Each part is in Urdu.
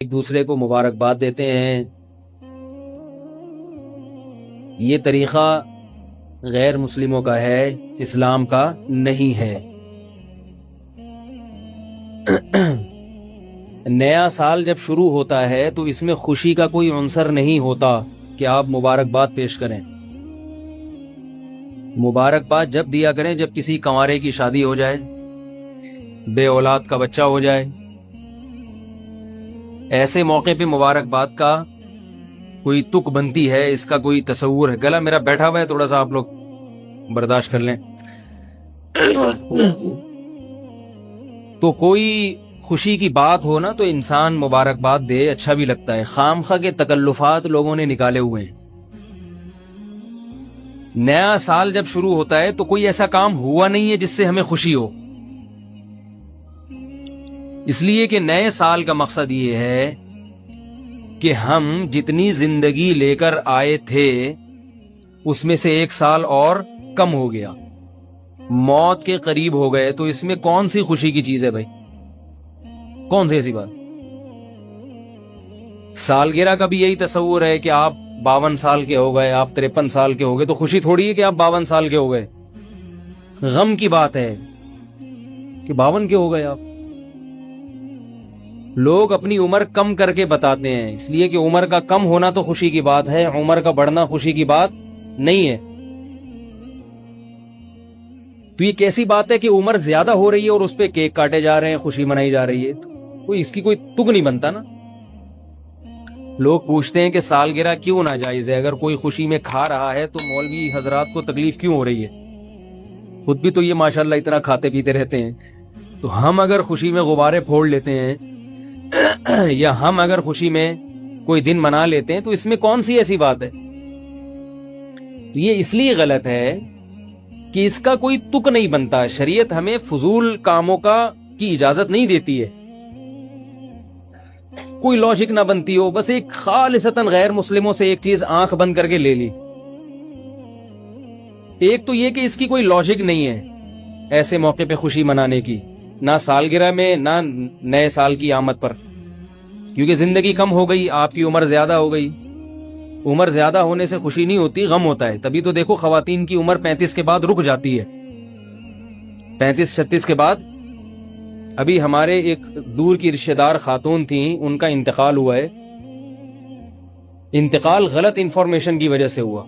ایک دوسرے کو مبارکباد دیتے ہیں. یہ طریقہ غیر مسلموں کا ہے، اسلام کا نہیں ہے. نیا سال جب شروع ہوتا ہے تو اس میں خوشی کا کوئی عنصر نہیں ہوتا کہ آپ مبارکباد پیش کریں. مبارکباد جب دیا کریں جب کسی کنوارے کی شادی ہو جائے، بے اولاد کا بچہ ہو جائے. ایسے موقع پہ مبارکباد کا کوئی تک بنتی ہے، اس کا کوئی تصور ہے. گلا میرا بیٹھا ہوا ہے، تھوڑا سا آپ لوگ برداشت کر لیں. تو کوئی خوشی کی بات ہو نا تو انسان مبارکباد دے، اچھا بھی لگتا ہے. خامخواہ کے تکلفات لوگوں نے نکالے ہوئے ہیں. نیا سال جب شروع ہوتا ہے تو کوئی ایسا کام ہوا نہیں ہے جس سے ہمیں خوشی ہو. اس لیے کہ نئے سال کا مقصد یہ ہے کہ ہم جتنی زندگی لے کر آئے تھے اس میں سے ایک سال اور کم ہو گیا، موت کے قریب ہو گئے. تو اس میں کون سی خوشی کی چیز ہے بھائی؟ کون سی ایسی بات؟ سالگرہ کا بھی یہی تصور ہے کہ آپ 52 سال کے ہو گئے، آپ 53 سال کے ہو گئے، تو خوشی تھوڑی ہے کہ آپ 52 سال کے ہو گئے. غم کی بات ہے کہ 52 کے ہو گئے آپ. لوگ اپنی عمر کم کر کے بتاتے ہیں، اس لیے کہ عمر کا کم ہونا تو خوشی کی بات ہے، عمر کا بڑھنا خوشی کی بات نہیں ہے. تو یہ کیسی بات ہے کہ عمر زیادہ ہو رہی ہے اور اس پہ کیک کاٹے جا رہے ہیں، خوشی منائی جا رہی ہے؟ کوئی اس کی کوئی تگ نہیں بنتا نا. لوگ پوچھتے ہیں کہ سالگرہ کیوں ناجائز ہے؟ اگر کوئی خوشی میں کھا رہا ہے تو مولوی حضرات کو تکلیف کیوں ہو رہی ہے؟ خود بھی تو یہ ماشاءاللہ اتنا کھاتے پیتے رہتے ہیں. تو ہم اگر خوشی میں غبارے پھوڑ لیتے ہیں یا ہم اگر خوشی میں کوئی دن منا لیتے ہیں تو اس میں کون سی ایسی بات ہے؟ تو یہ اس لیے غلط ہے کہ اس کا کوئی تک نہیں بنتا. شریعت ہمیں فضول کاموں کی اجازت نہیں دیتی ہے. کوئی لاجک نہ بنتی ہو، بس ایک خالصتاً غیر مسلموں سے ایک چیز آنکھ بند کر کے لے لی. ایک تو یہ کہ اس کی کوئی لاجک نہیں ہے ایسے موقع پہ خوشی منانے کی، نہ سالگرہ میں نہ نئے سال کی آمد پر، کیونکہ زندگی کم ہو گئی، آپ کی عمر زیادہ ہو گئی. عمر زیادہ ہونے سے خوشی نہیں ہوتی، غم ہوتا ہے. تبھی تو دیکھو خواتین کی عمر 35 کے بعد رک جاتی ہے، 35-36 کے بعد. ابھی ہمارے ایک دور کی رشتہ دار خاتون تھیں، ان کا انتقال ہوا ہے. انتقال غلط انفارمیشن کی وجہ سے ہوا.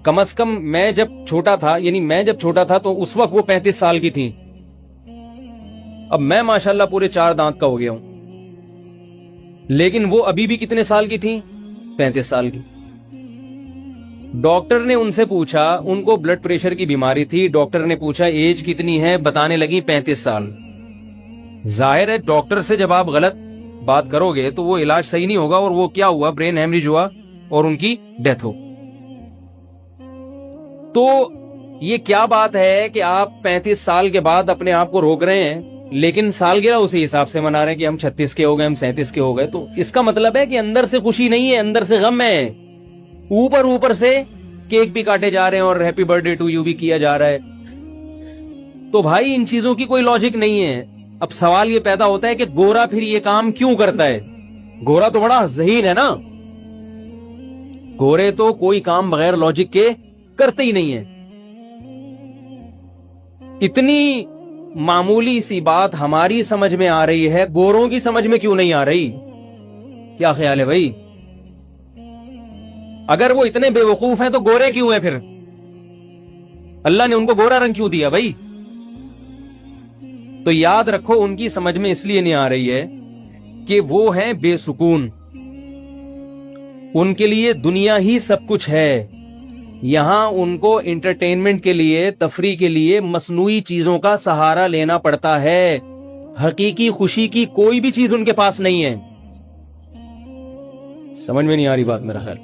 کم از کم میں جب چھوٹا تھا تو اس وقت وہ 35 سال کی تھیں. اب میں ماشاءاللہ پورے 4 دانت کا ہو گیا ہوں، لیکن وہ ابھی بھی کتنے سال کی تھیں؟ 35 سال کی. ڈاکٹر نے ان سے پوچھا، ان کو بلڈ پریشر کی بیماری تھی. ڈاکٹر نے پوچھا ایج کتنی ہے؟ بتانے لگی 35 سال. ظاہر ہے ڈاکٹر سے جب آپ غلط بات کرو گے تو وہ علاج صحیح نہیں ہوگا، اور وہ کیا ہوا؟ برین ہیمریج ہوا اور ان کی ڈیتھ ہو. تو یہ کیا بات ہے کہ آپ 35 سال کے بعد اپنے آپ کو روک رہے ہیں، لیکن سالگرہ اسی حساب سے منا رہے ہیں کہ ہم 36 کے ہو گئے، ہم 37 کے ہو گئے. تو اس کا مطلب ہے کہ اندر سے خوشی نہیں ہے، اندر سے غم ہے. اوپر سے کیک بھی کاٹے جا رہے ہیں اور happy birthday to you بھی کیا جا رہا ہے. تو بھائی ان چیزوں کی کوئی لاجک نہیں ہے. اب سوال یہ پیدا ہوتا ہے کہ گورا پھر یہ کام کیوں کرتا ہے؟ گورا تو بڑا ذہین ہے نا، گورے تو کوئی کام بغیر لاجک کے کرتے ہی نہیں ہے. اتنی معمولی سی بات ہماری سمجھ میں آ رہی ہے، گوروں کی سمجھ میں کیوں نہیں آ رہی؟ کیا خیال ہے بھائی؟ اگر وہ اتنے بے وقوف ہیں تو گورے کیوں ہیں پھر؟ اللہ نے ان کو گورا رنگ کیوں دیا بھائی؟ تو یاد رکھو ان کی سمجھ میں اس لیے نہیں آ رہی ہے کہ وہ ہیں بے سکون. ان کے لیے دنیا ہی سب کچھ ہے. یہاں ان کو انٹرٹینمنٹ کے لیے، تفریح کے لیے مصنوعی چیزوں کا سہارا لینا پڑتا ہے. حقیقی خوشی کی کوئی بھی چیز ان کے پاس نہیں ہے. سمجھ میں نہیں آ رہی بات میرا خیال.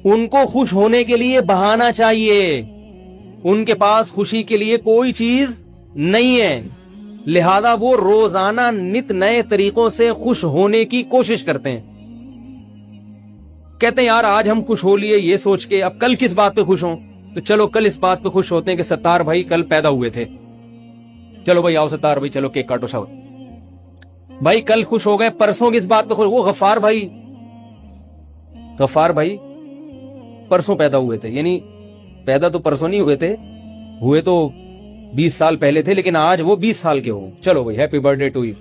ان کو خوش ہونے کے لیے بہانہ چاہیے، ان کے پاس خوشی کے لیے کوئی چیز نہیں ہے. لہذا وہ روزانہ نت نئے طریقوں سے خوش ہونے کی کوشش کرتے ہیں. کہتے ہیں یار آج ہم خوش ہو لیے یہ سوچ کے، اب کل کس بات پہ خوش ہوں؟ تو چلو کل اس بات پہ خوش ہوتے ہیں کہ ستار بھائی کل پیدا ہوئے تھے. چلو بھائی آؤ ستار بھائی، چلو کیک کاٹو. بھائی کل خوش ہو گئے, پرسوں کس بات پہ خوش؟ وہ غفار بھائی پرسوں پیدا ہوئے تھے, یعنی پیدا تو پرسوں نہیں ہوئے تھے, ہوئے تو 20 سال پہلے تھے, لیکن آج وہ 20 سال کے ہو. چلو بھائی happy birthday to you.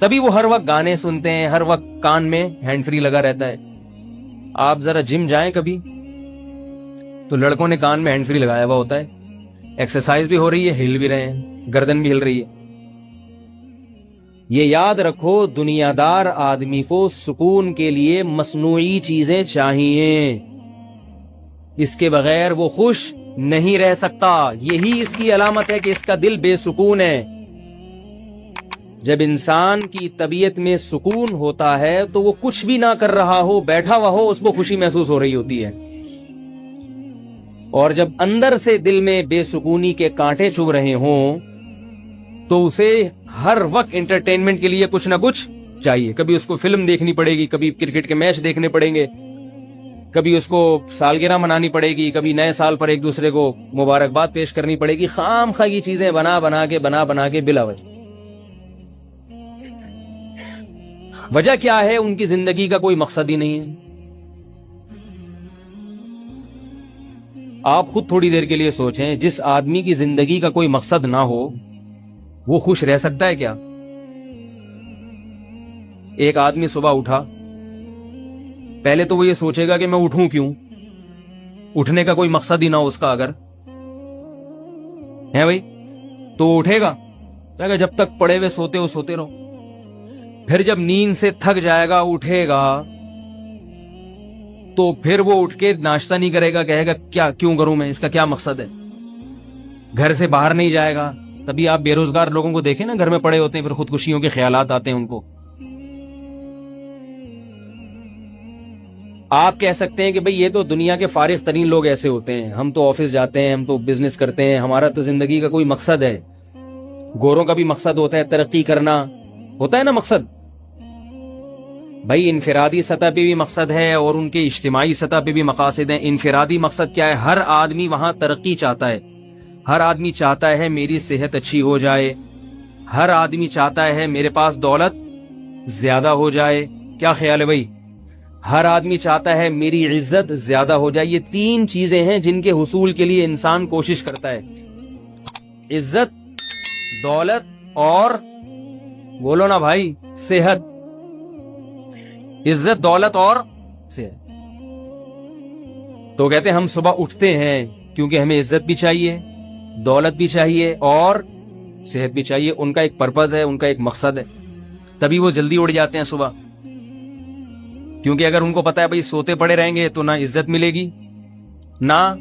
تبھی وہ ہر وقت گانے سنتے ہیں, ہر وقت کان میں ہینڈ فری لگا رہتا ہے. آپ ذرا جم جائیں کبھی تو لڑکوں نے کان میں ہینڈ فری لگایا ہوا ہوتا ہے, ایکسرسائز بھی ہو رہی ہے, ہل بھی رہے ہیں, گردن بھی ہل رہی ہے. یہ یاد رکھو, دنیا دار آدمی کو سکون کے لیے مصنوعی چیزیں چاہیے, اس کے بغیر وہ خوش نہیں رہ سکتا. یہی اس کی علامت ہے کہ اس کا دل بے سکون ہے. جب انسان کی طبیعت میں سکون ہوتا ہے تو وہ کچھ بھی نہ کر رہا ہو, بیٹھا ہوا ہو, اس کو خوشی محسوس ہو رہی ہوتی ہے. اور جب اندر سے دل میں بے سکونی کے کانٹے چبھ رہے ہوں تو اسے ہر وقت انٹرٹینمنٹ کے لیے کچھ نہ کچھ چاہیے. کبھی اس کو فلم دیکھنی پڑے گی, کبھی کرکٹ کے میچ دیکھنے پڑیں گے, کبھی اس کو سالگرہ منانی پڑے گی, کبھی نئے سال پر ایک دوسرے کو مبارکباد پیش کرنی پڑے گی. خام خواہ یہ چیزیں بنا بنا کے بلا وجہ. وجہ کیا ہے؟ ان کی زندگی کا کوئی مقصد ہی نہیں ہے. آپ خود تھوڑی دیر کے لیے سوچیں, جس آدمی کی زندگی کا کوئی مقصد نہ ہو وہ خوش رہ سکتا ہے کیا؟ ایک آدمی صبح اٹھا, پہلے تو وہ یہ سوچے گا کہ میں اٹھوں کیوں, اٹھنے کا کوئی مقصد ہی نہ ہو اس کا اگر ہے بھائی, تو اٹھے گا کہے گا جب تک پڑے ہوئے سوتے ہو سوتے رہو. پھر جب نیند سے تھک جائے گا, اٹھے گا, تو پھر وہ اٹھ کے ناشتہ نہیں کرے گا, کہے گا کیا کیوں کروں میں, اس کا کیا مقصد ہے. گھر سے باہر نہیں جائے گا. تبھی آپ بے روزگار لوگوں کو دیکھیں نا, گھر میں پڑے ہوتے ہیں, پھر خودکشیوں کے خیالات آتے ہیں ان کو. آپ کہہ سکتے ہیں کہ بھئی یہ تو دنیا کے فارغ ترین لوگ ایسے ہوتے ہیں, ہم تو آفس جاتے ہیں, ہم تو بزنس کرتے ہیں, ہمارا تو زندگی کا کوئی مقصد ہے. گوروں کا بھی مقصد ہوتا ہے ترقی کرنا, ہوتا ہے نا مقصد. بھائی انفرادی سطح پہ بھی مقصد ہے اور ان کے اجتماعی سطح پہ بھی مقاصد ہیں. انفرادی مقصد کیا ہے؟ ہر آدمی وہاں ترقی چاہتا ہے, ہر آدمی چاہتا ہے میری صحت اچھی ہو جائے, ہر آدمی چاہتا ہے میرے پاس دولت زیادہ ہو جائے. کیا خیال ہے بھائی؟ ہر آدمی چاہتا ہے میری عزت زیادہ ہو جائے. یہ 3 چیزیں ہیں جن کے حصول کے لیے انسان کوشش کرتا ہے, عزت, دولت اور بولو نا بھائی صحت. عزت, دولت اور صحت. تو کہتے ہیں ہم صبح اٹھتے ہیں کیونکہ ہمیں عزت بھی چاہیے, دولت بھی چاہیے اور صحت بھی چاہیے. ان کا ایک پرپز ہے, ان کا ایک مقصد ہے, تبھی وہ جلدی اٹھ جاتے ہیں صبح. کیونکہ اگر ان کو پتا ہے بھائی سوتے پڑے رہیں گے تو نہ عزت ملے گی, نہ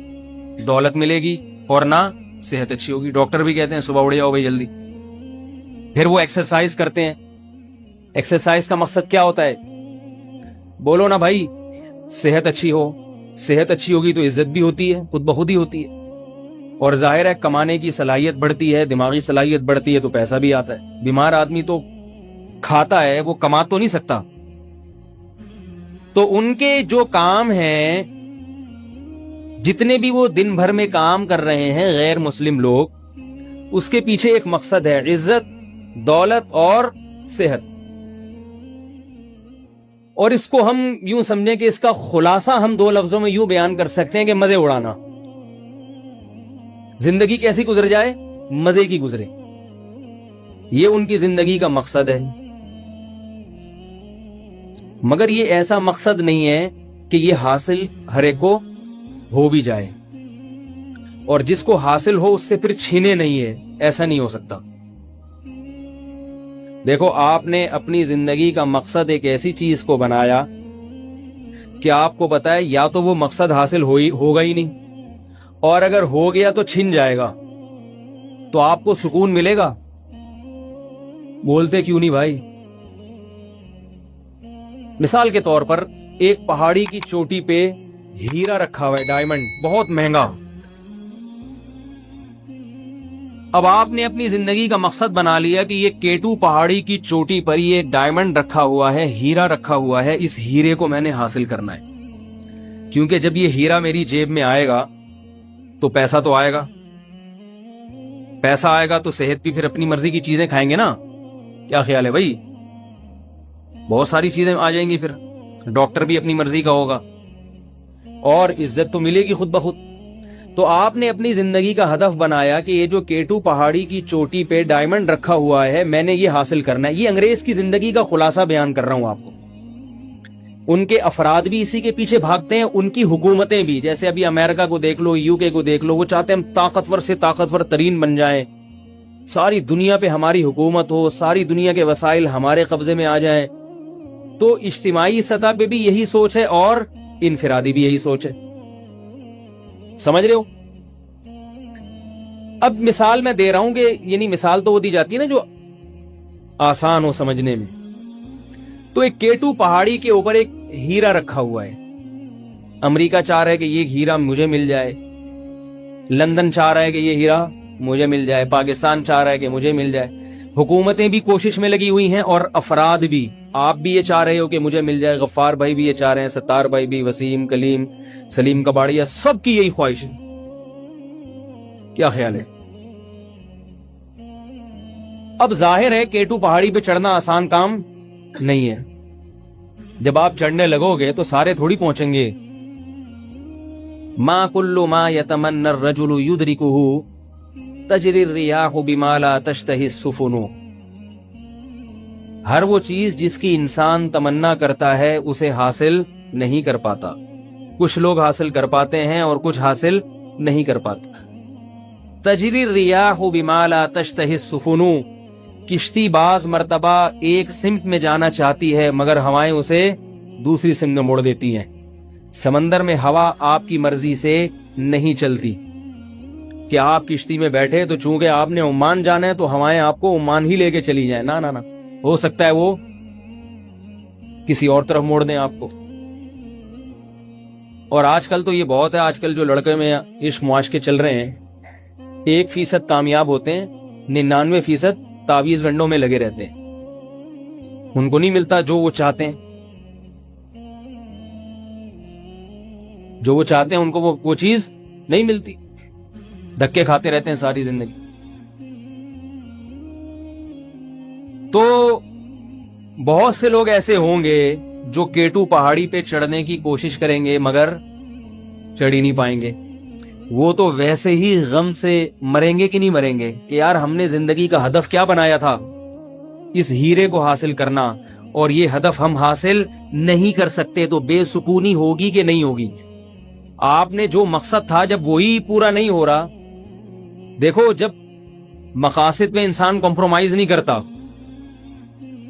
دولت ملے گی اور نہ صحت اچھی ہوگی. ڈاکٹر بھی کہتے ہیں صبح اٹھ جاؤ بھائی جلدی. پھر وہ ایکسرسائز کرتے ہیں. ایکسرسائز کا مقصد کیا ہوتا ہے؟ بولو نا بھائی, صحت اچھی ہو. صحت اچھی ہوگی تو عزت بھی ہوتی ہے, خود بخود ہی ہوتی ہے, اور ظاہر ہے کمانے کی صلاحیت بڑھتی ہے, دماغی صلاحیت بڑھتی ہے تو پیسہ بھی آتا ہے. بیمار آدمی تو کھاتا ہے, وہ کما تو نہیں سکتا. تو ان کے جو کام ہیں, جتنے بھی وہ دن بھر میں کام کر رہے ہیں غیر مسلم لوگ, اس کے پیچھے ایک مقصد ہے, عزت, دولت اور صحت. اور اس کو ہم یوں سمجھیں کہ اس کا خلاصہ ہم 2 لفظوں میں یوں بیان کر سکتے ہیں کہ مزے اڑانا. زندگی کیسی گزر جائے؟ مزے کی گزرے. یہ ان کی زندگی کا مقصد ہے. مگر یہ ایسا مقصد نہیں ہے کہ یہ حاصل ہر ایک کو ہو بھی جائے, اور جس کو حاصل ہو اس سے پھر چھینے نہیں ہے. ایسا نہیں ہو سکتا. دیکھو, آپ نے اپنی زندگی کا مقصد ایک ایسی چیز کو بنایا کہ آپ کو پتا ہے یا تو وہ مقصد حاصل ہوگا ہی نہیں, اور اگر ہو گیا تو چھن جائے گا. تو آپ کو سکون ملے گا؟ بولتے کیوں نہیں بھائی؟ مثال کے طور پر ایک پہاڑی کی چوٹی پہ ہیرا رکھا ہوا ہے, ڈائمنڈ, بہت مہنگا. اب آپ نے اپنی زندگی کا مقصد بنا لیا کہ یہ کیٹو پہاڑی کی چوٹی پر یہ ڈائمنڈ رکھا ہوا ہے, ہیرا رکھا ہوا ہے, اس ہیرے کو میں نے حاصل کرنا ہے. کیونکہ جب یہ ہیرا میری جیب میں آئے گا تو پیسہ تو آئے گا, پیسہ آئے گا تو صحت بھی پھر اپنی مرضی کی چیزیں کھائیں گے نا. کیا خیال ہے بھائی؟ بہت ساری چیزیں آ جائیں گی، پھر ڈاکٹر بھی اپنی مرضی کا ہوگا اور عزت تو ملے گی خود بخود. تو آپ نے اپنی زندگی کا ہدف بنایا کہ یہ جو K2 پہاڑی کی چوٹی پہ ڈائمنڈ رکھا ہوا ہے میں نے یہ حاصل کرنا ہے. یہ انگریز کی زندگی کا خلاصہ بیان کر رہا ہوں آپ کو. ان کے افراد بھی اسی کے پیچھے بھاگتے ہیں، ان کی حکومتیں بھی. جیسے ابھی امریکہ کو دیکھ لو، UK کو دیکھ لو، وہ چاہتے ہیں ہم طاقتور سے طاقتور ترین بن جائیں، ساری دنیا پہ ہماری حکومت ہو، ساری دنیا کے وسائل ہمارے قبضے میں آ جائیں. تو اجتماعی سطح پہ بھی یہی سوچ ہے اور انفرادی بھی یہی سوچ ہے. سمجھ رہے ہو؟ اب مثال میں دے رہا ہوں کہ یعنی مثال تو وہ دی جاتی ہے نا جو آسان ہو سمجھنے میں. تو ایک K2 پہاڑی کے اوپر ایک ہیرا رکھا ہوا ہے. امریکہ چاہ رہا ہے کہ یہ ہیرا مجھے مل جائے، لندن چاہ رہا ہے کہ یہ ہیرا مجھے مل جائے، پاکستان چاہ رہا ہے کہ مجھے مل جائے. حکومتیں بھی کوشش میں لگی ہوئی ہیں اور افراد بھی. آپ بھی یہ چاہ رہے ہو کہ مجھے مل جائے، غفار بھائی بھی یہ چاہ رہے ہیں، ستار بھائی بھی، وسیم، کلیم، سلیم کباڑیا، سب کی یہی خواہش ہے. کیا خیال ہے؟ اب ظاہر ہے K2 پہاڑی پہ چڑھنا آسان کام نہیں ہے. جب آپ چڑھنے لگو گے تو سارے تھوڑی پہنچیں گے. ما کل ما یتمنى الرجل یدرکہ تجری الریاح بما لا تشتہی السفن. ہر وہ چیز جس کی انسان تمنا کرتا ہے اسے حاصل نہیں کر پاتا. کچھ لوگ حاصل کر پاتے ہیں اور کچھ حاصل نہیں کر پاتے. تجری الریاح بما لا تشتہی السفن. کشتی بعض مرتبہ ایک سمت میں جانا چاہتی ہے مگر ہوائیں اسے دوسری سمت میں موڑ دیتی ہیں. سمندر میں ہوا آپ کی مرضی سے نہیں چلتی کہ آپ کشتی میں بیٹھے تو چونکہ آپ نے عمان جانا ہے تو ہوائیں آپ کو عمان ہی لے کے چلی جائیں. نا نا نا، ہو سکتا ہے وہ کسی اور طرف موڑ دیں آپ کو. اور آج کل تو یہ بہت ہے، آج کل جو لڑکے میں عشق معاشقے چل رہے ہیں 1% کامیاب ہوتے ہیں، 99% تعویذ گنڈوں میں لگے رہتے ہیں. ان کو نہیں ملتا جو وہ چاہتے ہیں. جو وہ چاہتے ہیں ان کو وہ چیز نہیں ملتی، دھکے کھاتے رہتے ہیں ساری زندگی. تو بہت سے لوگ ایسے ہوں گے جو K2 پہاڑی پہ چڑھنے کی کوشش کریں گے مگر چڑھ ہی نہیں پائیں گے. وہ تو ویسے ہی غم سے مریں گے کہ نہیں مریں گے کہ یار ہم نے زندگی کا ہدف کیا بنایا تھا، اس ہیرے کو حاصل کرنا، اور یہ ہدف ہم حاصل نہیں کر سکتے تو بے سکونی ہوگی کہ نہیں ہوگی. آپ نے جو مقصد تھا جب وہی پورا نہیں ہو رہا، دیکھو جب مقاصد پہ انسان کمپرومائز نہیں کرتا،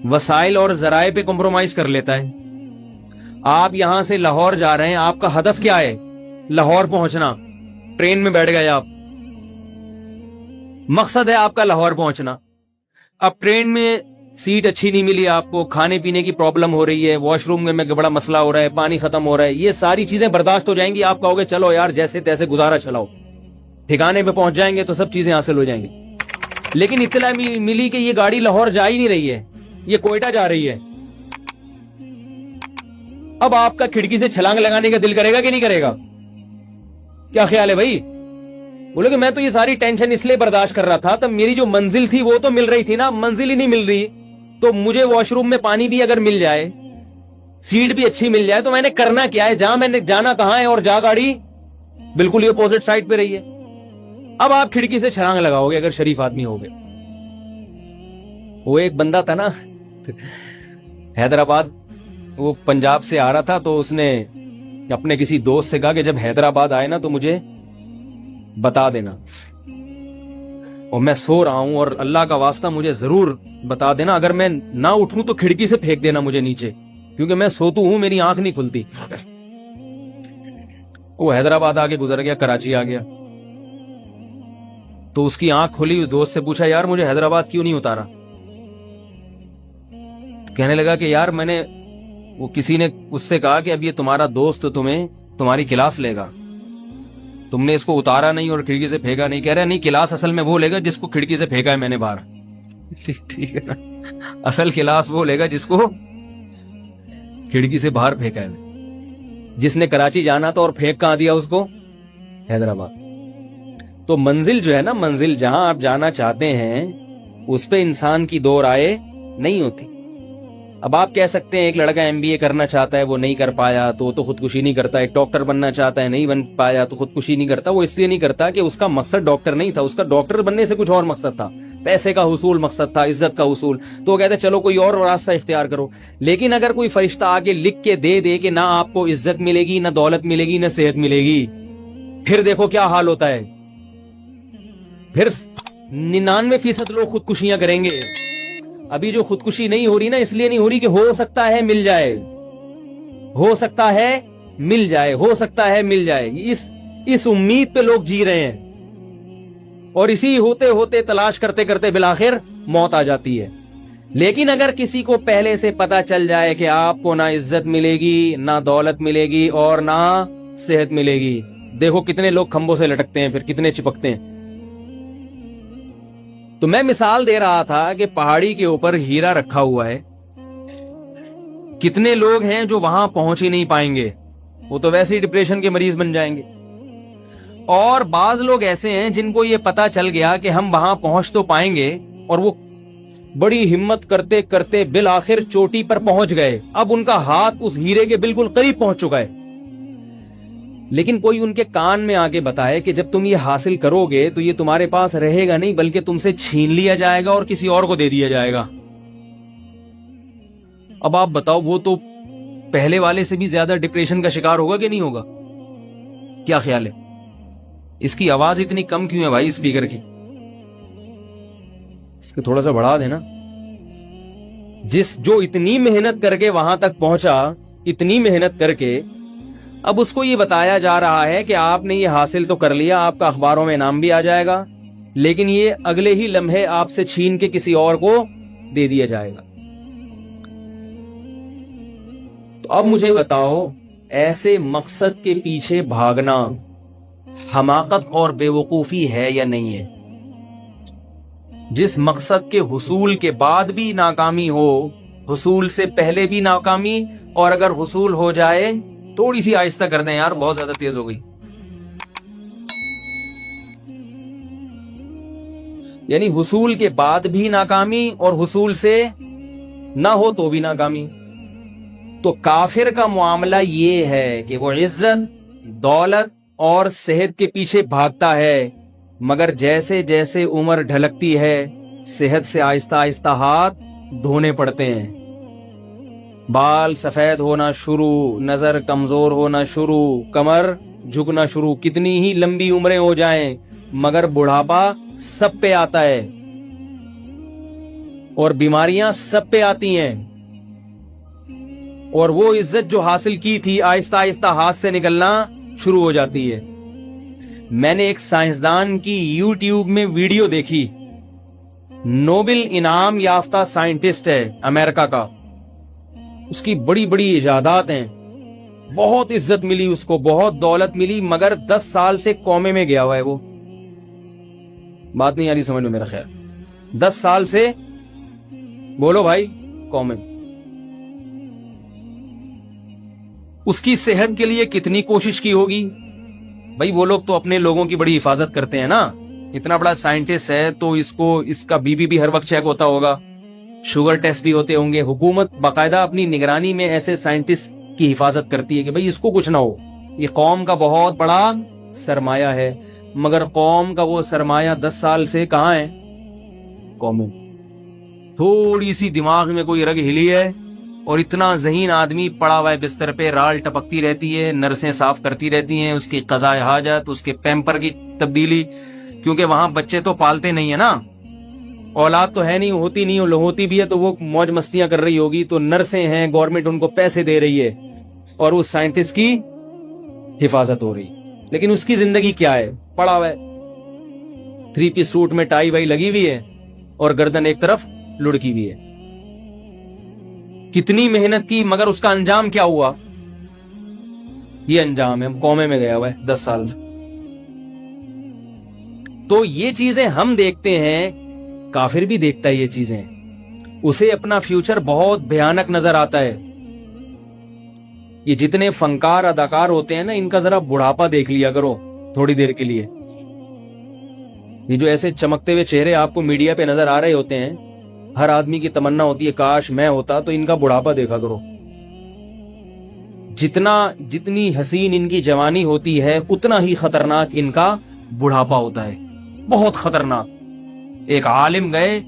وسائل اور ذرائع پہ کمپرومائز کر لیتا ہے. آپ یہاں سے لاہور جا رہے ہیں، آپ کا ہدف کیا ہے؟ لاہور پہنچنا. ٹرین میں بیٹھ گئے آپ، مقصد ہے آپ کا لاہور پہنچنا. اب ٹرین میں سیٹ اچھی نہیں ملی آپ کو، کھانے پینے کی پرابلم ہو رہی ہے، واش روم میں بڑا مسئلہ ہو رہا ہے، پانی ختم ہو رہا ہے، یہ ساری چیزیں برداشت ہو جائیں گی. آپ کہو گے چلو یار جیسے تیسے گزارا چلاؤ، ٹھکانے پہ پہنچ جائیں گے تو سب چیزیں حاصل ہو جائیں گی. لیکن اطلاع ملی کہ یہ گاڑی لاہور جا ہی نہیں رہی ہے، یہ کوئٹہ جا رہی ہے. اب آپ کا کھڑکی سے چھلانگ لگانے کا دل کرے گا کہ نہیں کرے گا؟ کیا خیال ہے بھائی؟ بولے کہ میں تو یہ ساری ٹینشن اس لیے برداشت کر رہا تھا، تب میری جو منزل تھی وہ تو مل رہی تھی نا، منزل ہی نہیں مل رہی. تو مجھے واش روم میں پانی بھی اگر مل جائے، سیٹ بھی اچھی مل جائے، تو میں نے کرنا کیا ہے؟ جہاں میں نے جانا کہاں ہے اور جا گاڑی بالکل ہی اپوزٹ سائڈ پہ رہی ہے. اب آپ کھڑکی سے چھلانگ لگاؤ گے اگر شریف آدمی ہو گئے. وہ ایک بندہ تھا نا حیدرآباد، وہ پنجاب سے آ رہا تھا، تو اس نے اپنے کسی دوست سے کہا کہ جب حیدرآباد آئے نا تو مجھے بتا دینا، اور میں سو رہا ہوں اور اللہ کا واسطہ مجھے ضرور بتا دینا، اگر میں نہ اٹھوں تو کھڑکی سے پھینک دینا مجھے نیچے، کیونکہ میں سوتو ہوں، میری آنکھ نہیں کھلتی. وہ حیدرآباد آگے گزر گیا، کراچی آ گیا، تو اس کی آنکھ کھلی. اس دوست سے پوچھا یار مجھے حیدرآباد کیوں نہیں اتارا؟ کہنے لگا کہ یار میں نے، وہ کسی نے اس سے کہا کہ اب یہ تمہارا دوست تمہیں تمہاری کلاس لے گا، تم نے اس کو اتارا نہیں اور کھڑکی سے پھینکا نہیں. کہہ رہا نہیں، کلاس اصل میں وہ لے گا جس کو کھڑکی سے پھینکا ہے میں نے باہر. ٹھیک ہے نا، اصل کلاس وہ لے گا جس کو کھڑکی سے باہر پھینکا ہے. جس نے کراچی جانا تھا اور پھینک کہاں دیا اس کو؟ حیدرآباد. تو منزل جو ہے نا، منزل جہاں آپ جانا چاہتے ہیں اس پہ انسان کی دو رائے نہیں ہوتی. اب آپ کہہ سکتے ہیں ایک لڑکا MBA کرنا چاہتا ہے, وہ نہیں کر پایا تو وہ تو خودکشی نہیں کرتا. ایک ڈاکٹر بننا چاہتا ہے, نہیں بن پایا تو خودکشی نہیں کرتا. وہ اس لیے نہیں کرتا کہ اس کا مقصد ڈاکٹر نہیں تھا, اس کا ڈاکٹر بننے سے کچھ اور مقصد تھا, پیسے کا حصول مقصد تھا, عزت کا حصول. تو وہ کہتے ہیں چلو کوئی اور راستہ اختیار کرو. لیکن اگر کوئی فرشتہ آگے لکھ کے دے کہ نہ آپ کو عزت ملے گی, نہ دولت ملے گی, نہ صحت ملے گی, پھر دیکھو کیا حال ہوتا ہے. پھر 99% لوگ خودکشیاں کریں گے. ابھی جو خودکشی نہیں ہو رہی نا, اس لیے نہیں ہو رہی کہ ہو سکتا ہے مل جائے, ہو سکتا ہے مل جائے, ہو سکتا ہے مل جائے. اس امید پہ لوگ جی رہے ہیں, اور اسی ہوتے ہوتے تلاش کرتے کرتے بالآخر موت آ جاتی ہے. لیکن اگر کسی کو پہلے سے پتا چل جائے کہ آپ کو نہ عزت ملے گی, نہ دولت ملے گی, اور نہ صحت ملے گی, دیکھو کتنے لوگ کھمبوں سے لٹکتے ہیں, پھر کتنے چپکتے ہیں. تو میں مثال دے رہا تھا کہ پہاڑی کے اوپر ہیرا رکھا ہوا ہے, کتنے لوگ ہیں جو وہاں پہنچ ہی نہیں پائیں گے, وہ تو ویسے ہی ڈپریشن کے مریض بن جائیں گے. اور بعض لوگ ایسے ہیں جن کو یہ پتا چل گیا کہ ہم وہاں پہنچ تو پائیں گے, اور وہ بڑی ہمت کرتے کرتے بالآخر چوٹی پر پہنچ گئے. اب ان کا ہاتھ اس ہیرے کے بالکل قریب پہنچ چکا ہے, لیکن کوئی ان کے کان میں آگے بتائے کہ جب تم یہ حاصل کرو گے تو یہ تمہارے پاس رہے گا نہیں, بلکہ تم سے چھین لیا جائے گا اور کسی اور کو دے دیا جائے گا. اب آپ بتاؤ, وہ تو پہلے والے سے بھی زیادہ ڈپریشن کا شکار ہوگا کہ نہیں ہوگا؟ کیا خیال ہے؟ اس کی آواز اتنی کم کیوں ہے بھائی اسپیکر کی؟ اس کو تھوڑا سا بڑھا دینا. جو اتنی محنت کر کے وہاں تک پہنچا, اتنی محنت کر کے, اب اس کو یہ بتایا جا رہا ہے کہ آپ نے یہ حاصل تو کر لیا, آپ کا اخباروں میں نام بھی آ جائے گا, لیکن یہ اگلے ہی لمحے آپ سے چھین کے کسی اور کو دے دیا جائے گا. تو اب مجھے بتاؤ, ایسے مقصد کے پیچھے بھاگنا حماقت اور بے وقوفی ہے یا نہیں ہے؟ جس مقصد کے حصول کے بعد بھی ناکامی ہو, حصول سے پہلے بھی ناکامی, اور اگر حصول ہو جائے تھوڑی سی آہستہ کر دیں یار, بہت زیادہ تیز ہو گئی. یعنی حصول کے بعد بھی ناکامی اور حصول سے نہ ہو تو بھی ناکامی. تو کافر کا معاملہ یہ ہے کہ وہ عزت, دولت اور صحت کے پیچھے بھاگتا ہے, مگر جیسے جیسے عمر ڈھلکتی ہے صحت سے آہستہ آہستہ ہاتھ دھونے پڑتے ہیں. بال سفید ہونا شروع, نظر کمزور ہونا شروع, کمر جھکنا شروع. کتنی ہی لمبی عمریں ہو جائیں مگر بڑھاپا سب پہ آتا ہے, اور بیماریاں سب پہ آتی ہیں, اور وہ عزت جو حاصل کی تھی آہستہ آہستہ ہاتھ سے نکلنا شروع ہو جاتی ہے. میں نے ایک سائنسدان کی یوٹیوب میں ویڈیو دیکھی, نوبل انعام یافتہ سائنٹسٹ ہے امریکہ کا, اس کی بڑی بڑی ایجادات ہیں, بہت عزت ملی اس کو, بہت دولت ملی, مگر 10 سال سے کومے میں گیا ہوا ہے. وہ بات نہیں آ رہی سمجھ لو میرا خیال, 10 سال سے, بولو بھائی, کومے. اس کی صحت کے لیے کتنی کوشش کی ہوگی بھائی. وہ لوگ تو اپنے لوگوں کی بڑی حفاظت کرتے ہیں نا, اتنا بڑا سائنٹسٹ ہے تو اس کا بی پی بھی ہر وقت چیک ہوتا ہوگا, شوگر ٹیسٹ بھی ہوتے ہوں گے. حکومت باقاعدہ اپنی نگرانی میں ایسے سائنٹسٹ کی حفاظت کرتی ہے کہ بھئی اس کو کچھ نہ ہو. یہ قوم کا بہت بڑا سرمایہ ہے, مگر قوم کا وہ سرمایہ 10 سال سے کہاں ہے؟ قوم میں. تھوڑی سی دماغ میں کوئی رگ ہلی ہے اور اتنا ذہین آدمی پڑا ہوا ہے بستر پہ, رال ٹپکتی رہتی ہے, نرسیں صاف کرتی رہتی ہیں, اس کی قضاء حاجت, اس کے پیمپر کی تبدیلی, کیونکہ وہاں بچے تو پالتے نہیں ہیں نا, اولاد تو ہے نہیں, ہوتی نہیں, ہوتی بھی ہے تو وہ موج مستیاں کر رہی ہوگی, تو نرسیں ہیں, گورنمنٹ ان کو پیسے دے رہی ہے, اور اس سائنٹسٹ کی حفاظت ہو رہی. لیکن اس کی زندگی کیا ہے؟ پڑا ہوا ہے, 3 پیس سوٹ میں ٹائی وائی لگی ہوئی ہے, اور گردن ایک طرف لڑکی ہوئی ہے. کتنی محنت کی, مگر اس کا انجام کیا ہوا؟ یہ انجام ہے, کومے میں گیا ہوا ہے 10 سال سے. تو یہ چیزیں ہم دیکھتے ہیں, کافر بھی دیکھتا ہے یہ چیزیں, اسے اپنا فیوچر بہت بھیانک نظر آتا ہے. یہ جتنے فنکار اداکار ہوتے ہیں نا, ان کا ذرا بڑھاپا دیکھ لیا کرو تھوڑی دیر کے لیے. یہ جو ایسے چمکتے ہوئے چہرے آپ کو میڈیا پہ نظر آ رہے ہوتے ہیں, ہر آدمی کی تمنا ہوتی ہے کاش میں ہوتا تو ان کا بڑھاپا دیکھا کرو. جتنی حسین ان کی جوانی ہوتی ہے اتنا ہی خطرناک ان کا بڑھاپا ہوتا ہے, بہت خطرناک. ایک عالم گئے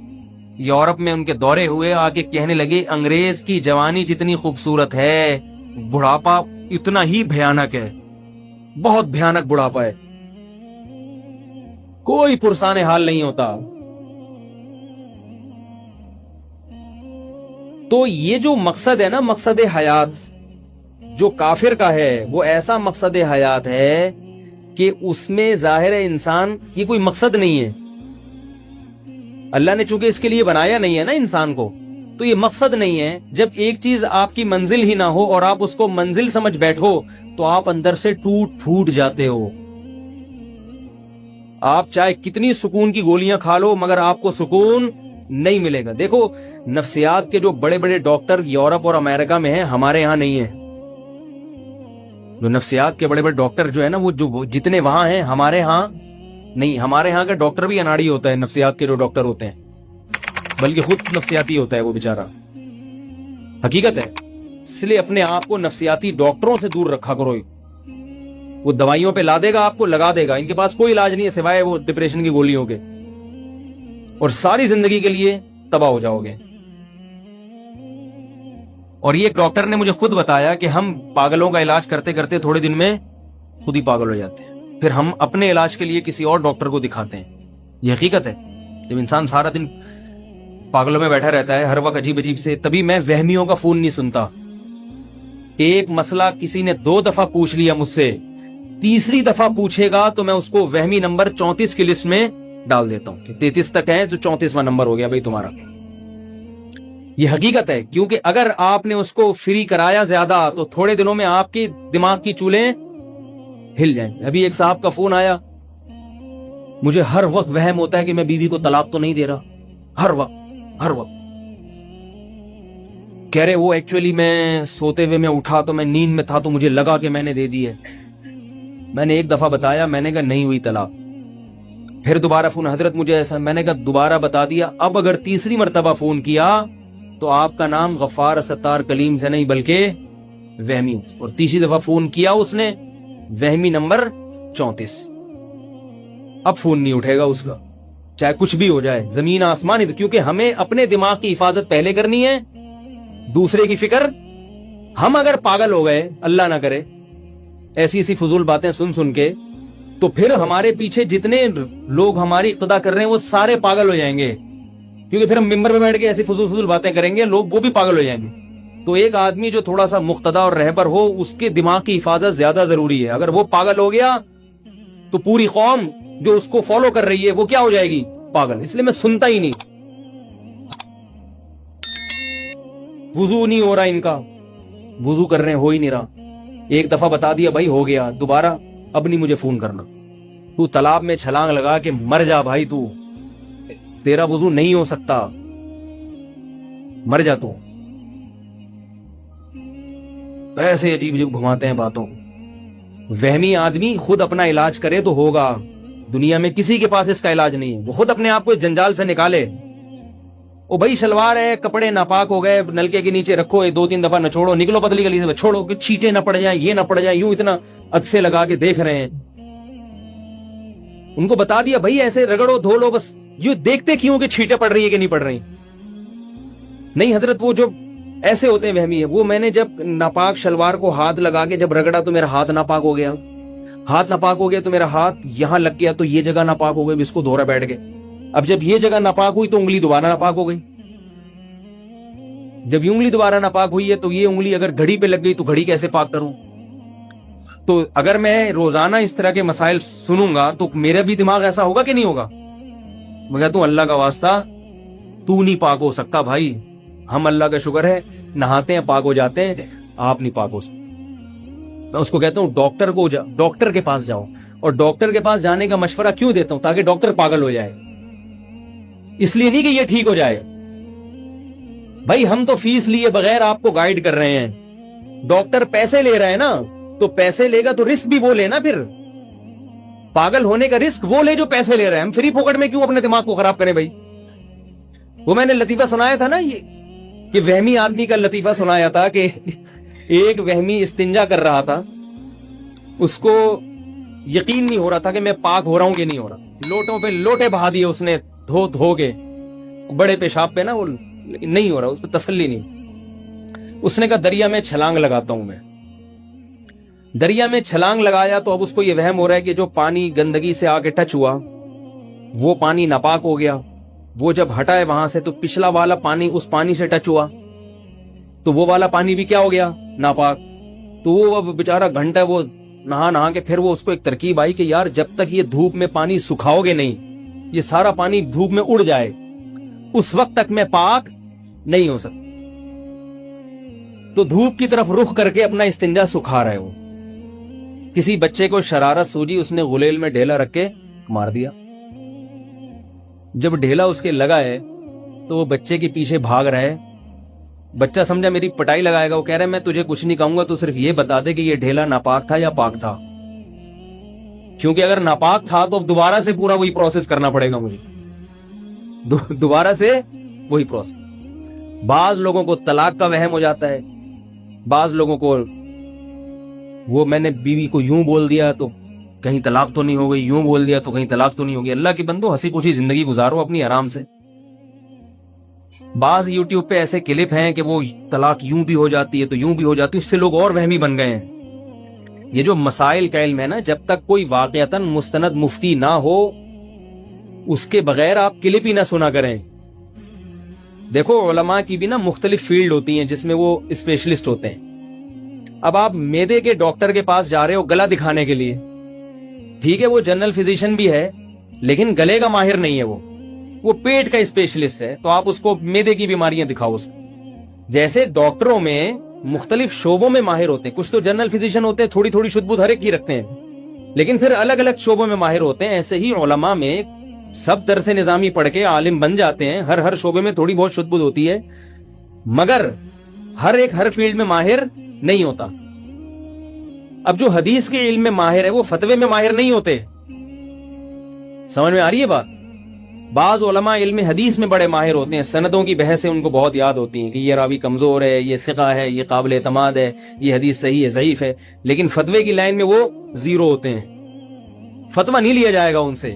یورپ میں, ان کے دورے ہوئے, آ کے کہنے لگے انگریز کی جوانی جتنی خوبصورت ہے بڑھاپا اتنا ہی بھیانک ہے, بہت بھیانک بڑھاپا ہے, کوئی پرسان حال نہیں ہوتا. تو یہ جو مقصد ہے نا, مقصد حیات جو کافر کا ہے وہ ایسا مقصد حیات ہے کہ اس میں ظاہر انسان یہ کوئی مقصد نہیں ہے. اللہ نے چونکہ اس کے لیے بنایا نہیں ہے نا انسان کو, تو یہ مقصد نہیں ہے. جب ایک چیز آپ کی منزل ہی نہ ہو اور آپ اس کو منزل سمجھ بیٹھو تو آپ اندر سے ٹوٹ پھوٹ جاتے ہو. آپ چاہے کتنی سکون کی گولیاں کھا لو مگر آپ کو سکون نہیں ملے گا. دیکھو نفسیات کے جو بڑے بڑے ڈاکٹر یورپ اور امریکہ میں ہیں, ہمارے ہاں نہیں ہیں. جو نفسیات کے بڑے بڑے ڈاکٹر جو ہے نا وہ جتنے وہاں ہیں ہمارے ہاں نہیں. ہمارے ہاں کا ڈاکٹر بھی اناڑی ہوتا ہے, نفسیات کے جو ڈاکٹر ہوتے ہیں, بلکہ خود نفسیاتی ہوتا ہے وہ بیچارہ, حقیقت ہے. اس لیے اپنے آپ کو نفسیاتی ڈاکٹروں سے دور رکھا کرو. وہ دوائیوں پہ لا دے گا, آپ کو لگا دے گا, ان کے پاس کوئی علاج نہیں ہے سوائے وہ ڈپریشن کی گولیوں کے, اور ساری زندگی کے لیے تباہ ہو جاؤ گے. اور یہ ایک ڈاکٹر نے مجھے خود بتایا کہ ہم پاگلوں کا علاج کرتے کرتے تھوڑے دن میں خود ہی پاگل ہو جاتے ہیں, پھر ہم اپنے علاج کے لیے کسی اور ڈاکٹر کو دکھاتے ہیں. یہ حقیقت ہے. جب انسان سارا دن پاگلوں میں بیٹھا رہتا ہے ہر وقت عجیب عجیب سے, تبھی میں وہمیوں کا فون نہیں سنتا. ایک مسئلہ کسی نے 2 دفعہ پوچھ لیا مجھ سے, تیسری دفعہ پوچھے گا تو میں اس کو وہمی نمبر 34 کی لسٹ میں ڈال دیتا ہوں کہ 33 تک ہے تو 34واں نمبر ہو گیا بھائی تمہارا. یہ حقیقت ہے, کیونکہ اگر آپ نے اس کو فری کرایا زیادہ تو تھوڑے دنوں میں آپ کی دماغ کی چولیں ہل جائیں. ابھی ایک صاحب کا فون آیا, مجھے ہر وقت وہم ہوتا ہے کہ میں بیوی کو طلاق تو نہیں دے رہا, ہر وقت کہہ رہے وہ ایکچولی میں سوتے ہوئے میں اٹھا تو میں نیند میں تھا تو مجھے لگا کہ میں نے دے دی ہے. میں نے ایک دفعہ بتایا, میں نے کہا نہیں ہوئی طلاق. پھر دوبارہ فون, حضرت مجھے ایسا, میں نے کہا دوبارہ بتا دیا. اب اگر تیسری مرتبہ فون کیا تو آپ کا نام غفار ستار کلیم سے نہیں بلکہ وہمی. اور تیسری دفعہ فون کیا اس نے, وہمی نمبر 34. اب فون نہیں اٹھے گا اس کا, چاہے کچھ بھی ہو جائے, زمین آسمان. کیونکہ ہمیں اپنے دماغ کی حفاظت پہلے کرنی ہے, دوسرے کی فکر. ہم اگر پاگل ہو گئے, اللہ نہ کرے, ایسی فضول باتیں سن کے, تو پھر ہمارے پیچھے جتنے لوگ ہماری اقتدا کر رہے ہیں وہ سارے پاگل ہو جائیں گے. کیونکہ پھر ہم ممبر پہ بیٹھ کے ایسی فضول باتیں کریں گے, لوگ وہ بھی پاگل ہو جائیں گے. تو ایک آدمی جو تھوڑا سا مقتدا اور رہبر ہو, اس کے دماغ کی حفاظت زیادہ ضروری ہے. اگر وہ پاگل ہو گیا تو پوری قوم جو اس کو فالو کر رہی ہے وہ کیا ہو جائے گی, پاگل. اس لیے میں سنتا ہی نہیں. وضو نہیں ہو رہا ان کا, وضو کر رہے ہو ہی نہیں رہا. ایک دفعہ بتا دیا بھائی ہو گیا, دوبارہ اب نہیں مجھے فون کرنا. تو تالاب میں چھلانگ لگا کے مر جا بھائی, تو تیرا وضو نہیں ہو سکتا, مر جا تو. ایسے عجیب عجیب گھماتے ہیں باتوں. وہمی آدمی خود اپنا علاج کرے تو ہوگا. دنیا میں کسی کے پاس اس کا علاج نہیں ہے. وہ خود اپنے آپ کو جنجال سے نکالے. او بھائی شلوار ہے, کپڑے ناپاک ہو گئے, نلکے کے نیچے رکھو, 2-3 دفعہ نچوڑو, نکلو پتلی گلی سے, چھوڑو کہ چھینٹے نہ پڑ جائیں, یہ نہ پڑ جائیں. یوں اتنا عدسے لگا کے دیکھ رہے ہیں. ان کو بتا دیا بھائی ایسے رگڑو, دھو لو, بس. یہ دیکھتے کیوں کہ چھینٹے پڑ رہی ہے کہ نہیں پڑ رہی. نہیں حضرت, وہ جو ایسے ہوتے ہیں وہمی ہے. وہ میں نے جب ناپاک شلوار کو ہاتھ لگا کے جب رگڑا تو میرا ہاتھ ناپاک ہو گیا. ہاتھ ناپاک ہو گیا تو میرا ہاتھ یہاں لگ گیا, تو یہ جگہ ناپاک ہو گئی, اس کو دھو رہا بیٹھ گئے. اب جب یہ جگہ ناپاک ہوئی تو انگلی دوبارہ ناپاک ہو گئی. جب یہ انگلی دوبارہ ناپاک ہوئی ہے تو یہ انگلی اگر گھڑی پہ لگ گئی تو گھڑی کیسے پاک کروں. تو اگر میں روزانہ اس طرح کے مسائل سنوں گا تو میرا بھی دماغ ایسا ہوگا کہ نہیں ہوگا. میں کہتا ہوں اللہ کا واسطہ تو نہیں پاک ہو سکتا بھائی. ہم اللہ کا شکر ہے نہاتے ہیں, پاک ہو جاتے ہیں, آپ نہیں پاک ہو سکتے. میں اس کو کہتا ہوں ڈاکٹر کے پاس جاؤ. اور ڈاکٹر کے پاس جانے کا مشورہ کیوں دیتا ہوں, تاکہ ڈاکٹر پاگل ہو جائے. اس لیے نہیں کہ یہ ٹھیک ہو جائے. بھائی ہم تو فیس لیے بغیر آپ کو گائیڈ کر رہے ہیں. ڈاکٹر پیسے لے رہا ہے نا, تو پیسے لے گا تو رسک بھی وہ لے نا. پھر پاگل ہونے کا رسک وہ لے جو پیسے لے رہے ہیں. ہم فری پوکٹ میں کیوں اپنے دماغ کو خراب کریں بھائی. وہ میں نے لطیفہ سنایا تھا نا یہ وہمی آدمی کا لطیفہ سنایا تھا کہ ایک وہمی استنجا کر رہا تھا, اس کو یقین نہیں ہو رہا تھا کہ میں پاک ہو رہا ہوں کہ نہیں ہو رہا, لوٹوں پہ لوٹے بہا دیے اس نے دھو کے, بڑے پیشاب پہ نا, وہ نہیں ہو رہا, اس پہ تسلی نہیں. اس نے کہا دریا میں چھلانگ لگاتا ہوں. میں دریا میں چھلانگ لگایا تو اب اس کو یہ وہم ہو رہا ہے کہ جو پانی گندگی سے آ کے ٹچ ہوا وہ پانی ناپاک ہو گیا, وہ جب ہٹا ہے وہاں سے تو پچھلا والا پانی اس پانی سے ٹچ ہوا تو وہ والا پانی بھی کیا ہو گیا, ناپاک. تو وہ اب بیچارہ گھنٹہ وہ نہا کے پھر وہ اس کو ایک ترکیب آئی کہ یار جب تک یہ دھوپ میں پانی سکھاؤ گے نہیں, یہ سارا پانی دھوپ میں اڑ جائے, اس وقت تک میں پاک نہیں ہو سکتا. تو دھوپ کی طرف رخ کر کے اپنا استنجا سکھا رہے ہو. کسی بچے کو شرارت سوجی, اس نے غلیل میں ڈھیلا رکھ کے مار دیا. جب ڈھیلا اس کے لگا ہے تو وہ بچے کے پیچھے بھاگ رہا ہے. بچہ سمجھا میری پٹائی لگائے گا, وہ کہہ رہا ہے میں تجھے کچھ نہیں کہوں گا, تو صرف یہ بتا دے کہ یہ ڈھیلا ناپاک تھا یا پاک تھا, کیونکہ اگر ناپاک تھا تو اب دوبارہ سے پورا وہی پروسیس کرنا پڑے گا مجھے, دوبارہ سے وہی پروسیس. بعض لوگوں کو طلاق کا وہم ہو جاتا ہے, بعض لوگوں کو وہ میں نے بیوی کو یوں بول دیا تو کہیں طلاق تو نہیں ہو گئی, یوں بول دیا تو کہیں طلاق تو نہیں ہوگی. اللہ کے بندو ہنسی خوشی زندگی گزارو اپنی آرام سے. بعض یوٹیوب پہ ایسے کلپ ہیں کہ وہ طلاق یوں بھی ہو جاتی ہے تو یوں بھی ہو جاتی ہے, اس سے لوگ اور وہمی بن گئے ہیں. یہ جو مسائل کا علم ہے نا, جب تک کوئی واقعتاً مستند مفتی نہ ہو اس کے بغیر آپ کلپ ہی نہ سنا کریں. دیکھو علماء کی بھی نا مختلف فیلڈ ہوتی ہیں جس میں وہ اسپیشلسٹ ہوتے ہیں. اب آپ میدے کے ڈاکٹر کے پاس جا رہے ہو گلا دکھانے کے لیے, ٹھیک ہے وہ جنرل فزیشین بھی ہے لیکن گلے کا ماہر نہیں ہے, وہ پیٹ کا اسپیشلسٹ ہے, تو آپ اس کو میدے کی بیماریاں دکھاؤ اس کو. جیسے ڈاکٹروں میں مختلف شعبوں میں ماہر ہوتے ہیں, کچھ تو جنرل فزیشین ہوتے ہیں تھوڑی تھوڑی شدھ بدھ ہر ایک کی رکھتے ہیں, لیکن پھر الگ الگ شعبوں میں ماہر ہوتے ہیں. ایسے ہی علماء میں سب درس نظامی پڑھ کے عالم بن جاتے ہیں, ہر شعبے میں تھوڑی بہت شدھ بدھ ہوتی ہے, مگر ہر فیلڈ میں ماہر نہیں ہوتا. اب جو حدیث کے علم میں ماہر ہے وہ فتوے میں ماہر نہیں ہوتے. سمجھ میں آ رہی ہے بات؟ بعض علماء علم حدیث میں بڑے ماہر ہوتے ہیں, سندوں کی بحثیں ان کو بہت یاد ہوتی ہیں کہ یہ راوی کمزور ہے, یہ ثقہ ہے, یہ قابل اعتماد ہے, یہ حدیث صحیح ہے ضعیف ہے, لیکن فتوے کی لائن میں وہ زیرو ہوتے ہیں, فتویٰ نہیں لیا جائے گا ان سے.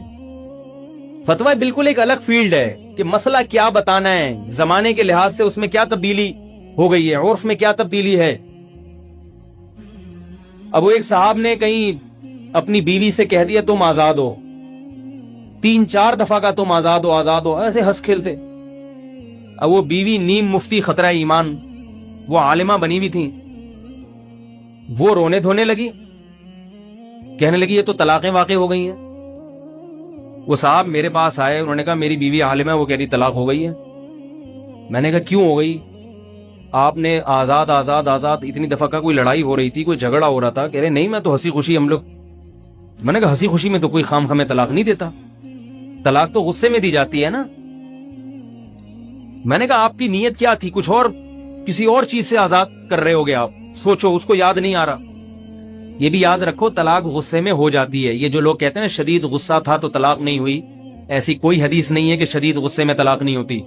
فتویٰ بالکل ایک الگ فیلڈ ہے کہ مسئلہ کیا بتانا ہے, زمانے کے لحاظ سے اس میں کیا تبدیلی ہو گئی ہے, عرف میں کیا تبدیلی ہے. اب وہ ایک صاحب نے کہیں اپنی بیوی سے کہہ دیا تم آزاد ہو, 3-4 دفعہ کا تم آزاد ہو, ایسے ہنس کھیلتے. اب وہ بیوی نیم مفتی خطرہ ایمان, وہ عالمہ بنی ہوئی تھی, وہ رونے دھونے لگی, کہنے لگی یہ تو طلاقیں واقع ہو گئی ہیں. وہ صاحب میرے پاس آئے, انہوں نے کہا میری بیوی عالمہ ہے, وہ کہہ رہی طلاق ہو گئی ہے. میں نے کہا کیوں ہو گئی؟ آپ نے آزاد اتنی دفعہ کا کوئی لڑائی ہو رہی تھی, کوئی جھگڑا ہو رہا تھا. کہہ رہے نہیں میں تو ہنسی خوشی ہم لوگ. میں نے کہا ہنسی خوشی میں تو کوئی خام خامے طلاق نہیں دیتا, طلاق تو غصے میں دی جاتی ہے نا. میں نے کہا آپ کی نیت کیا تھی, کچھ اور کسی اور چیز سے آزاد کر رہے ہوگے آپ, سوچو, اس کو یاد نہیں آ رہا. یہ بھی یاد رکھو طلاق غصے میں ہو جاتی ہے. یہ جو لوگ کہتے ہیں شدید غصہ تھا تو طلاق نہیں ہوئی, ایسی کوئی حدیث نہیں ہے کہ شدید غصے میں طلاق نہیں ہوتی.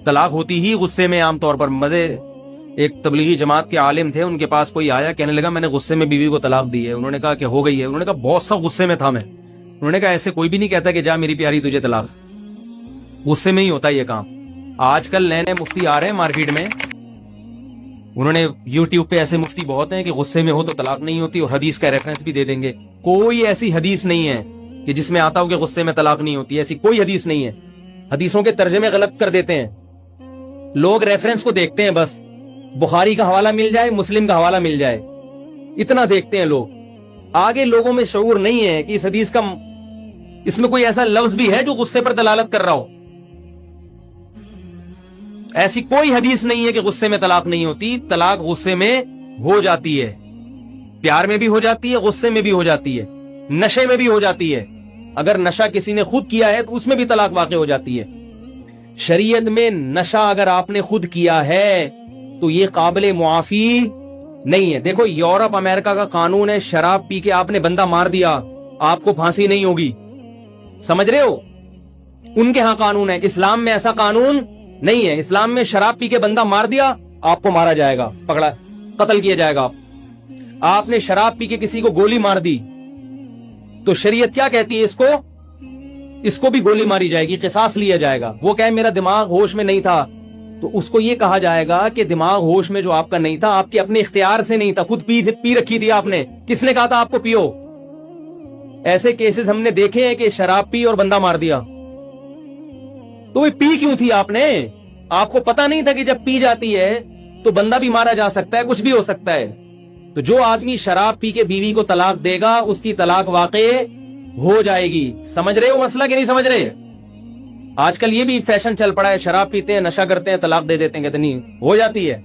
طلاق ہوتی ہی غصے میں عام طور پر. مزے ایک تبلیغی جماعت کے عالم تھے, ان کے پاس کوئی آیا, کہنے لگا میں نے غصے میں بیوی کو طلاق دی ہے. انہوں نے کہا کہ ہو گئی ہے. انہوں نے کہا بہت سخت غصے میں تھا میں. انہوں نے کہا ایسے کوئی بھی نہیں کہتا کہ جا میری پیاری تجھے طلاق, غصے میں ہی ہوتا یہ کام. آج کل نئے نئے مفتی آ رہے ہیں مارکیٹ میں, انہوں نے یوٹیوب پہ ایسے مفتی بہت ہیں کہ غصے میں ہو تو طلاق نہیں ہوتی, اور حدیث کا ریفرنس بھی دے دیں گے. کوئی ایسی حدیث نہیں ہے کہ جس میں آتا ہو کہ غصے میں طلاق نہیں ہوتی, ایسی کوئی حدیث نہیں ہے. حدیثوں کے ترجمے غلط کر دیتے ہیں لوگ, ریفرنس کو دیکھتے ہیں بس, بخاری کا حوالہ مل جائے, مسلم کا حوالہ مل جائے, اتنا دیکھتے ہیں لوگ. آگے لوگوں میں شعور نہیں ہے کہ اس حدیث کا اس میں کوئی ایسا لفظ بھی ہے جو غصے پر دلالت کر رہا ہو. ایسی کوئی حدیث نہیں ہے کہ غصے میں طلاق نہیں ہوتی. طلاق غصے میں ہو جاتی ہے, پیار میں بھی ہو جاتی ہے, غصے میں بھی ہو جاتی ہے, نشے میں بھی ہو جاتی ہے. اگر نشہ کسی نے خود کیا ہے تو اس میں بھی طلاق واقع ہو جاتی ہے. شریعت میں نشہ اگر آپ نے خود کیا ہے تو یہ قابل معافی نہیں ہے. دیکھو یورپ امریکہ کا قانون ہے, شراب پی کے آپ نے بندہ مار دیا آپ کو پھانسی نہیں ہوگی, سمجھ رہے ہو؟ ان کے ہاں قانون ہے, اسلام میں ایسا قانون نہیں ہے. اسلام میں شراب پی کے بندہ مار دیا آپ کو مارا جائے گا, پکڑا قتل کیا جائے گا. آپ نے شراب پی کے کسی کو گولی مار دی تو شریعت کیا کہتی ہے, اس کو بھی گولی ماری جائے گی, قصاص لیا جائے گا. وہ کہے میرا دماغ ہوش میں نہیں تھا تو اس کو یہ کہا جائے گا کہ دماغ ہوش میں جو آپ کا نہیں تھا, آپ کے اپنے اختیار سے نہیں تھا, خود پی رکھی تھی آپ نے, کس نے کہا تھا آپ کو پیو. ایسے کیسز ہم نے دیکھے ہیں کہ شراب پی اور بندہ مار دیا. تو وہ پی کیوں تھی آپ نے؟ آپ کو پتا نہیں تھا کہ جب پی جاتی ہے تو بندہ بھی مارا جا سکتا ہے, کچھ بھی ہو سکتا ہے. تو جو آدمی شراب پی کے بیوی کو طلاق دے گا اس کی طلاق واقع ہو جائے گی. سمجھ رہے ہو مسئلہ کہ نہیں سمجھ رہے؟ آج کل یہ بھی فیشن چل پڑا ہے, شراب پیتے ہیں, نشہ کرتے ہیں, طلاق دے دیتے ہیں, کہتے نہیں ہو جاتی ہے.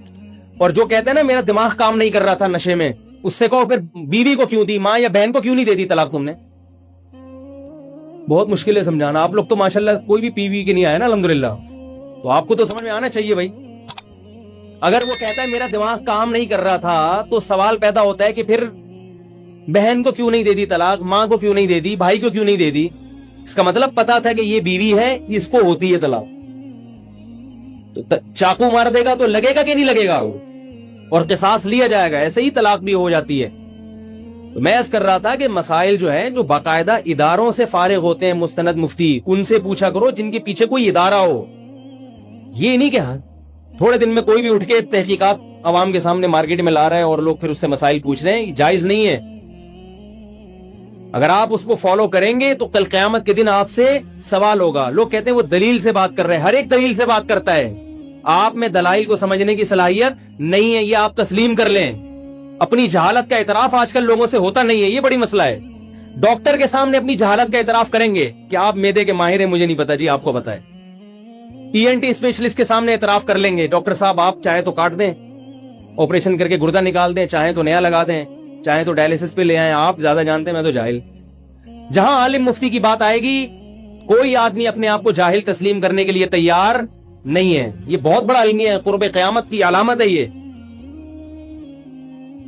اور جو کہتے ہیں نا میرا دماغ کام نہیں کر رہا تھا نشے میں, اس سے کہو پھر بیوی کو کیوں دی, ماں یا بہن کو کیوں نہیں دے دی طلاق تم نے؟ بہت مشکل ہے سمجھانا. آپ لوگ تو ماشاءاللہ کوئی بھی پی وی کے نہیں آئے نا الحمدللہ, تو آپ کو تو سمجھ میں آنا چاہیے بھائی. اگر وہ کہتا ہے میرا دماغ کام نہیں کر رہا تھا تو سوال پیدا ہوتا ہے کہ پھر بہن کو کیوں نہیں دے دی طلاق, ماں کو کیوں نہیں دے دی, بھائی کو کیوں نہیں دے دی؟ اس کا مطلب پتا تھا کہ یہ بیوی ہے, اس کو ہوتی ہے طلاق. تو چاقو مار دے گا تو لگے گا کہ نہیں لگے گا, اور قصاص لیا جائے گا. ایسے ہی طلاق بھی ہو جاتی ہے. تو میں عرض کر رہا تھا کہ مسائل جو ہیں جو باقاعدہ اداروں سے فارغ ہوتے ہیں, مستند مفتی, ان سے پوچھا کرو جن کے پیچھے کوئی ادارہ ہو. یہ نہیں کہ تھوڑے دن میں کوئی بھی اٹھ کے تحقیقات عوام کے سامنے مارکیٹ میں لا رہا ہے اور لوگ پھر اس سے مسائل پوچھ رہے ہیں, جائز نہیں ہے. اگر آپ اس کو فالو کریں گے تو کل قیامت کے دن آپ سے سوال ہوگا. لوگ کہتے ہیں وہ دلیل سے بات کر رہے ہیں, ہر ایک دلیل سے بات کرتا ہے. آپ میں دلائل کو سمجھنے کی صلاحیت نہیں ہے, یہ آپ تسلیم کر لیں. اپنی جہالت کا اعتراف آج کل لوگوں سے ہوتا نہیں ہے, یہ بڑی مسئلہ ہے. ڈاکٹر کے سامنے اپنی جہالت کا اعتراف کریں گے کہ آپ معدے کے ماہر ہیں, مجھے نہیں پتا, جی آپ کو پتا ہے. ENT اسپیشلسٹ کے سامنے اعتراف کر لیں گے, ڈاکٹر صاحب آپ چاہے تو کاٹ دیں, آپریشن کر کے گردہ نکال دیں, چاہے تو نیا لگا دیں, چاہے تو ڈائلیسس پہ لے آئیں, آپ زیادہ جانتے ہیں, میں تو جاہل. جہاں عالم مفتی کی بات آئے گی کوئی آدمی اپنے آپ کو جاہل تسلیم کرنے کے لیے تیار نہیں ہے. یہ بہت بڑا علمی ہے, قرب قیامت کی علامت ہے. یہ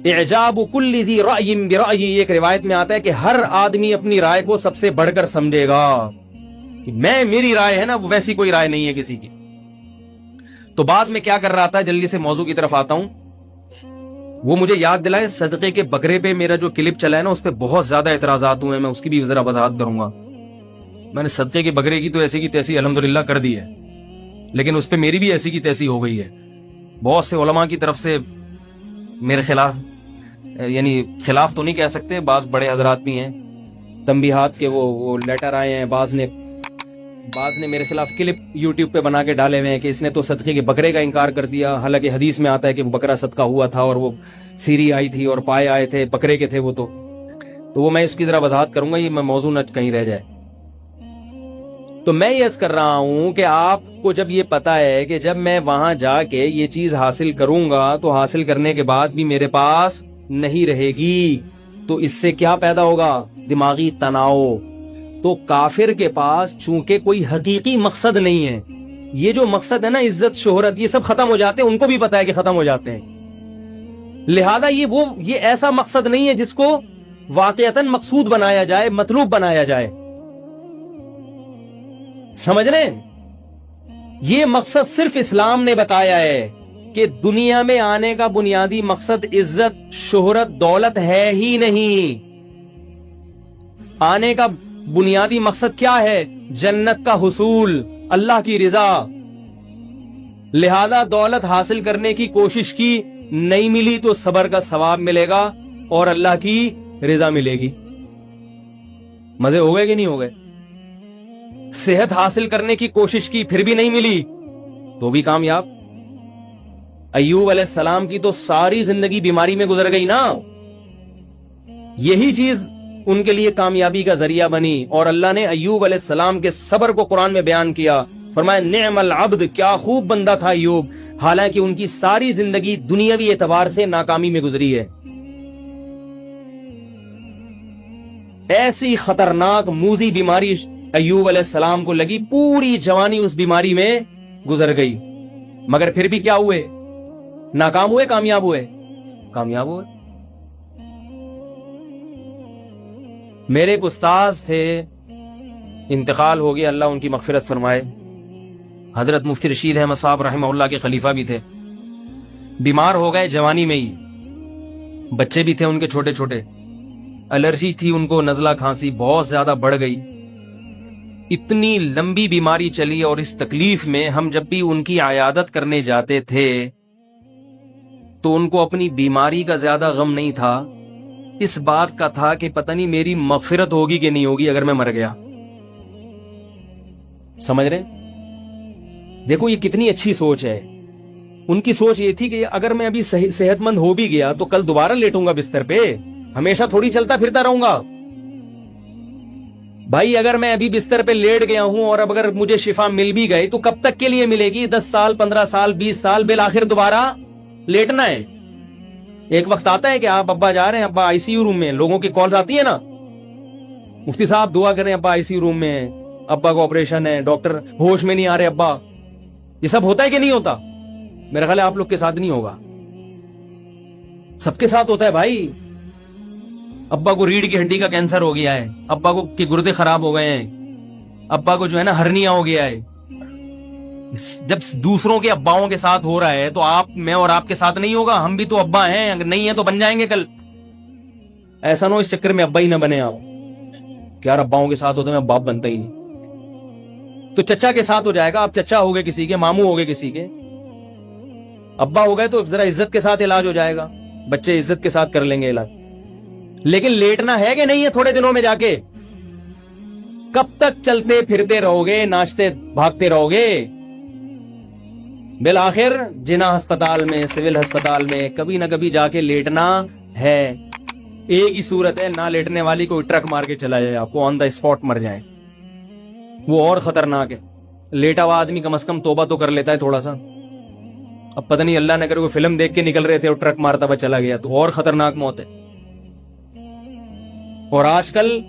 اعجاب کل ذی رأی برأی, ایک روایت میں آتا ہے کہ ہر آدمی اپنی رائے کو سب سے بڑھ کر سمجھے گا. میری رائے ہے نا, وہ ویسی کوئی رائے نہیں ہے کسی کی. تو بعد میں کیا کر رہا تھا, جلدی سے موضوع کی طرف آتا ہوں. وہ مجھے یاد دلائے صدقے کے بکرے پہ میرا جو کلپ چلا ہے نا, اس پہ بہت زیادہ اعتراضات ہوئے ہیں, میں اس کی بھی ذرا وضاحت کروں گا. میں نے صدقے کے بکرے کی تو ایسی کی تیسی الحمدللہ کر دی ہے, لیکن اس پہ میری بھی ایسی کی تیسی ہو گئی ہے. بہت سے علماء کی طرف سے میرے خلاف, یعنی خلاف تو نہیں کہہ سکتے, بعض بڑے حضرات بھی ہیں, تنبیہات کے وہ لیٹر آئے ہیں. بعض نے میرے خلاف کلپ یوٹیوب پہ بنا کے ڈالے ہوئے ہیں کہ اس نے تو صدقے کے بکرے کا انکار کر دیا, حالانکہ حدیث میں آتا ہے کہ وہ بکرا صدقہ ہوا تھا اور وہ سیری آئی تھی اور پائے آئے تھے, بکرے کے تھے وہ. تو وہ میں اس کی ذرا وضاحت کروں گا, یہ میں موضوع نہ کہیں رہ جائے. تو میں یہ عرض کر رہا ہوں کہ آپ کو جب یہ پتا ہے کہ جب میں وہاں جا کے یہ چیز حاصل کروں گا تو حاصل کرنے کے بعد بھی میرے پاس نہیں رہے گی, تو اس سے کیا پیدا ہوگا, دماغی تناؤ. تو کافر کے پاس چونکہ کوئی حقیقی مقصد نہیں ہے, یہ جو مقصد ہے نا عزت شہرت, یہ سب ختم ہو جاتے ہیں, ان کو بھی پتا ہے کہ ختم ہو جاتے ہیں. لہذا یہ ایسا مقصد نہیں ہے جس کو واقعتاً مقصود بنایا جائے, مطلوب بنایا جائے. سمجھ رہے ہیں؟ یہ مقصد صرف اسلام نے بتایا ہے کہ دنیا میں آنے کا بنیادی مقصد عزت شہرت دولت ہے ہی نہیں. آنے کا بنیادی مقصد کیا ہے, جنت کا حصول, اللہ کی رضا. لہذا دولت حاصل کرنے کی کوشش کی, نہیں ملی تو صبر کا ثواب ملے گا اور اللہ کی رضا ملے گی. مزے ہو گئے کہ نہیں ہو گئے؟ صحت حاصل کرنے کی کوشش کی, پھر بھی نہیں ملی تو بھی کامیاب. ایوب علیہ السلام کی تو ساری زندگی بیماری میں گزر گئی نا, یہی چیز ان کے لیے کامیابی کا ذریعہ بنی. اور اللہ نے ایوب علیہ السلام کے صبر کو قرآن میں بیان کیا, فرمایا نعم العبد, کیا خوب بندہ تھا ایوب, حالانکہ ان کی ساری زندگی دنیاوی اعتبار سے ناکامی میں گزری ہے. ایسی خطرناک موذی بیماری ایوب علیہ السلام کو لگی, پوری جوانی اس بیماری میں گزر گئی, مگر پھر بھی کیا ہوئے, ناکام ہوئے, کامیاب ہوئے, کامیاب ہوئے. میرے ایک استاذ تھے, انتقال ہو گیا, اللہ ان کی مغفرت فرمائے, حضرت مفتی رشید احمد صاحب رحمہ اللہ کے خلیفہ بھی تھے، بیمار ہو گئے جوانی میں ہی، بچے بھی تھے ان کے چھوٹے چھوٹے، الرجی تھی ان کو، نزلہ کھانسی بہت زیادہ بڑھ گئی، اتنی لمبی بیماری چلی، اور اس تکلیف میں ہم جب بھی ان کی عیادت کرنے جاتے تھے تو ان کو اپنی بیماری کا زیادہ غم نہیں تھا، اس بات کا تھا کہ پتہ نہیں میری مغفرت ہوگی کہ نہیں ہوگی اگر میں مر گیا. سمجھ رہے؟ دیکھو یہ کتنی اچھی سوچ ہے. ان کی سوچ یہ تھی کہ اگر میں ابھی صحت مند ہو بھی گیا تو کل دوبارہ لیٹوں گا بستر پہ، ہمیشہ تھوڑی چلتا پھرتا رہوں گا. بھائی اگر میں ابھی بستر پہ لیٹ گیا ہوں اور اب اگر مجھے شفا مل بھی گئی تو کب تک کے لیے ملے گی؟ 10 سال 15 سال 20 سال، بالآخر دوبارہ لیٹنا ہے. ایک وقت آتا ہے کہ آپ ابا جا رہے ہیں، ابا آئی سی یو روم میں، لوگوں کی کالز آتی ہے نا، مفتی صاحب دعا کریں ابا آئی سی یو روم میں ہے، ابا کو آپریشن ہے، ڈاکٹر ہوش میں نہیں آ رہے ابا. یہ سب ہوتا ہے کہ نہیں ہوتا؟ میرا خیال ہے آپ لوگ کے ساتھ نہیں ہوگا، سب کے ساتھ ہوتا ہے بھائی. ابا کو ریڑھ کی ہڈی کا کینسر ہو گیا ہے، ابا کو کے گردے خراب ہو گئے ہیں، ابا کو جو ہے نا ہرنیا ہو گیا ہے. جب دوسروں کے اباؤں کے ساتھ ہو رہا ہے تو آپ میں اور آپ کے ساتھ نہیں ہوگا؟ ہم بھی تو ابا ہیں، اگر نہیں ہیں تو بن جائیں گے کل. ایسا نہ ہو اس چکر میں ابا ہی نہ بنے آپ کہ یار اباؤں کے ساتھ ہوتا میں باپ بنتا ہی نہیں. تو چچا کے ساتھ ہو جائے گا، آپ چچا ہو گئے کسی کے، ماموں ہو گئے کسی کے، ابا ہو گئے تو ذرا عزت کے ساتھ علاج ہو جائے گا، بچے عزت کے ساتھ کر لیں گے علاج. لیکن لیٹنا ہے کہ نہیں ہے تھوڑے دنوں میں جا کے؟ کب تک چلتے پھرتے رہو گے، ناچتے بھاگتے رہو گے؟ بالآخر جنا ہسپتال میں، سول ہسپتال میں کبھی نہ کبھی جا کے لیٹنا ہے. ایک ہی صورت ہے، نہ لیٹنے والی کوئی ٹرک مار کے چلا جائے، آپ کو آن دا اسپاٹ مر جائے، وہ اور خطرناک ہے. لیٹا ہوا آدمی کم از کم توبہ تو کر لیتا ہے تھوڑا سا. اب پتہ نہیں اللہ نے اگر کوئی فلم دیکھ کے نکل رہے تھے اور ٹرک مارتا ہوا چلا گیا تو اور خطرناک موت ہے. اور آج کل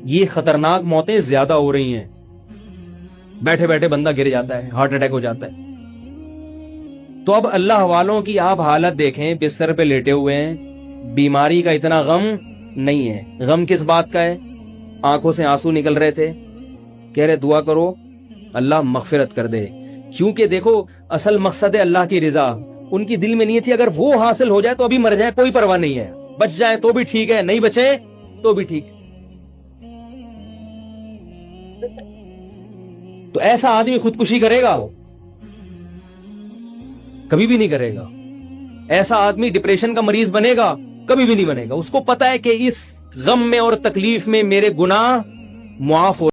یہ خطرناک موتیں زیادہ ہو رہی ہیں، بیٹھے بیٹھے بندہ گر جاتا ہے، ہارٹ اٹیک ہو جاتا ہے. تو اب اللہ والوں کی آپ حالت دیکھیں، بستر پہ لیٹے ہوئے ہیں، بیماری کا اتنا غم نہیں ہے. غم کس بات کا ہے؟ آنکھوں سے آنسو نکل رہے تھے، کہہ رہے دعا کرو اللہ مغفرت کر دے. کیونکہ دیکھو اصل مقصد ہے اللہ کی رضا. ان کی دل میں نیت تھی اگر وہ حاصل ہو جائے تو ابھی مر جائے کوئی پرواہ نہیں ہے، بچ جائے تو بھی ٹھیک ہے، نہیں بچے تو بھی ٹھیک. تو ایسا آدمی خودکشی کرے گا؟ کبھی بھی نہیں کرے گا. ایسا آدمی ڈپریشن کا مریض بنے گا؟ کبھی بھی نہیں بنے گا. اس کو پتا ہے کہ اس غم میں اور تکلیف میں میرے گناہ معاف ہو